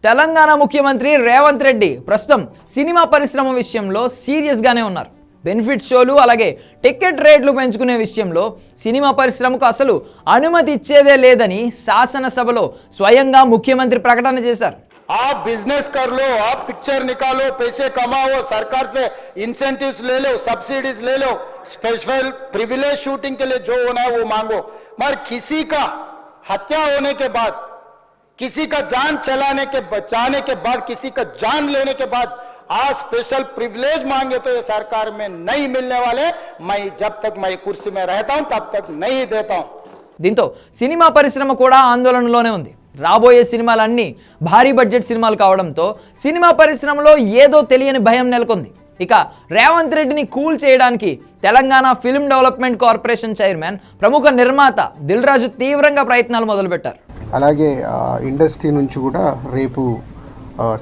తెలంగాణ ముఖ్యమంత్రి రేవంత్ రెడ్డి ప్రస్తుతం సినిమా పరిశ్రమ విషయంలో సీరియస్గానే ఉన్నారు. బెనిఫిట్ షోలు అలాగే టికెట్ రేట్లు పెంచుకునే విషయంలో సినిమా పరిశ్రమకు అసలు అనుమతి ఇచ్చేదే లేదని శాసనసభలో స్వయంగా ముఖ్యమంత్రి ప్రకటన చేశారు. आप बिजनेस कर लो, आप पिक्चर निकालो, पैसे कमाओ, सरकार से इंसेंटिव्स ले लो, सब्सिडीज ले लो, स्पेशल प्रिविलेज शूटिंग के लिए जो होना है वो मांगो, मगर किसी का हत्या होने के बाद, किसी का जान चलाने के बचाने के बाद, किसी का जान लेने के बाद आज स्पेशल प्रिविलेज मांगे तो ये सरकार में नहीं मिलने वाले. मैं जब तक मैं कुर्सी में रहता हूं तब तक नहीं देता हूं. దీంతో సినిమా పరిశ్రమ కూడా ఆందోళనలోనే ఉంది. రాబోయే సినిమాలన్నీ భారీ బడ్జెట్ సినిమాలు కావడంతో సినిమా పరిశ్రమలో ఏదో తెలియని భయం నెలకొంది. ఇక రేవంత్ రెడ్డిని కూల్ చేయడానికి Telangana film development corporation chairman ప్రముఖ నిర్మాత దిల్ రాజు తీవ్రంగా ప్రయత్నాలు మొదలుపెట్టారు. అలాగే ఇండస్ట్రీ నుంచి కూడా రేపు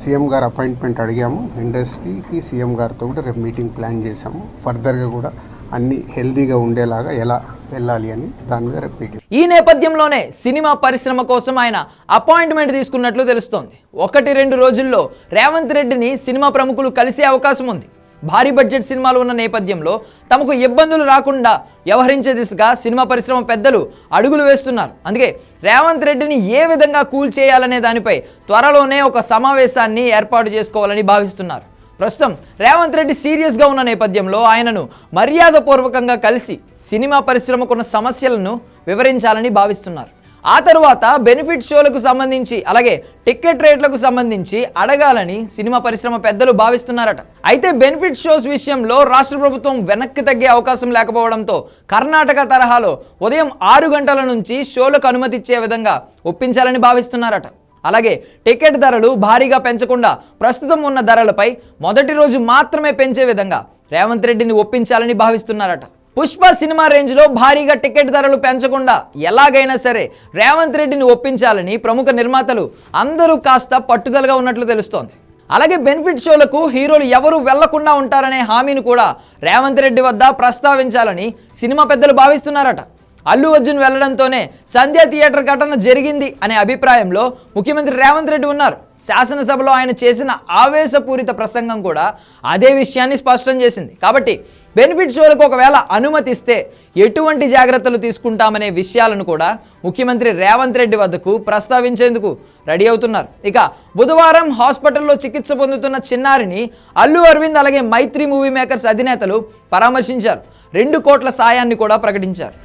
సీఎం గారు అపాయింట్మెంట్ అడిగాము. ఇండస్ట్రీకి సీఎం గారితో కూడా రేపు మీటింగ్ ప్లాన్ చేశాము. ఫర్దర్గా కూడా అన్ని హెల్దీగా ఉండేలాగా ఎలా వెళ్ళాలి అని దాని మీద రేపు మీటింగ్. ఈ నేపథ్యంలోనే సినిమా పరిశ్రమ కోసం ఆయన అపాయింట్మెంట్ తీసుకున్నట్లు తెలుస్తోంది. 1-2 రోజుల్లో రేవంత్ రెడ్డిని సినిమా ప్రముఖులు కలిసే అవకాశం ఉంది. భారీ బడ్జెట్ సినిమాలు ఉన్న నేపథ్యంలో తమకు ఇబ్బందులు రాకుండా వ్యవహరించే దిశగా సినిమా పరిశ్రమ పెద్దలు అడుగులు వేస్తున్నారు. అందుకే రేవంత్ రెడ్డిని ఏ విధంగా కూల్ చేయాలనే దానిపై త్వరలోనే ఒక సమావేశాన్ని ఏర్పాటు చేసుకోవాలని భావిస్తున్నారు. ప్రస్తుతం రేవంత్ రెడ్డి సీరియస్గా ఉన్న నేపథ్యంలో ఆయనను మర్యాదపూర్వకంగా కలిసి సినిమా పరిశ్రమకున్న సమస్యలను వివరించాలని భావిస్తున్నారు. ఆ తరువాత బెనిఫిట్ షోలకు సంబంధించి అలాగే టికెట్ రేట్లకు సంబంధించి అడగాలని సినిమా పరిశ్రమ పెద్దలు భావిస్తున్నారట. అయితే బెనిఫిట్ షోస్ విషయంలో రాష్ట్ర ప్రభుత్వం వెనక్కి తగ్గే అవకాశం లేకపోవడంతో కర్ణాటక తరహాలో ఉదయం 6 గంటల నుంచి షోలకు అనుమతి ఇచ్చే విధంగా ఒప్పించాలని భావిస్తున్నారట. అలాగే టికెట్ ధరలు భారీగా పెంచకుండా ప్రస్తుతం ఉన్న ధరలపై మొదటి రోజు మాత్రమే పెంచే విధంగా రేవంత్ రెడ్డిని ఒప్పించాలని భావిస్తున్నారట. పుష్ప సినిమా రేంజ్లో భారీగా టికెట్ ధరలు పెంచకుండా ఎలాగైనా సరే రేవంత్ రెడ్డిని ఒప్పించాలని ప్రముఖ నిర్మాతలు అందరూ కాస్త పట్టుదలగా ఉన్నట్లు తెలుస్తోంది. అలాగే బెనిఫిట్ షోలకు హీరోలు ఎవరు వెళ్లకుండా ఉంటారనే హామీని కూడా రేవంత్ రెడ్డి వద్ద ప్రస్తావించాలని సినిమా పెద్దలు భావిస్తున్నారట. అల్లు అర్జున్ వెళ్లడంతోనే సంధ్య థియేటర్ ఘటన జరిగింది అనే అభిప్రాయంలో ముఖ్యమంత్రి రేవంత్ రెడ్డి ఉన్నారు. శాసనసభలో ఆయన చేసిన ఆవేశపూరిత ప్రసంగం కూడా అదే విషయాన్ని స్పష్టం చేసింది. కాబట్టి బెనిఫిట్ షోలకు ఒకవేళ అనుమతిస్తే ఎటువంటి జాగ్రత్తలు తీసుకుంటామనే విషయాలను కూడా ముఖ్యమంత్రి రేవంత్ రెడ్డి వద్దకు ప్రస్తావించేందుకు రెడీ అవుతున్నారు. ఇక బుధవారం హాస్పిటల్లో చికిత్స పొందుతున్న చిన్నారిని అల్లు అరవింద్ అలాగే మైత్రి మూవీ మేకర్స్ అధినేతలు పరామర్శించారు. 2 కోట్ల సాయాన్ని కూడా ప్రకటించారు.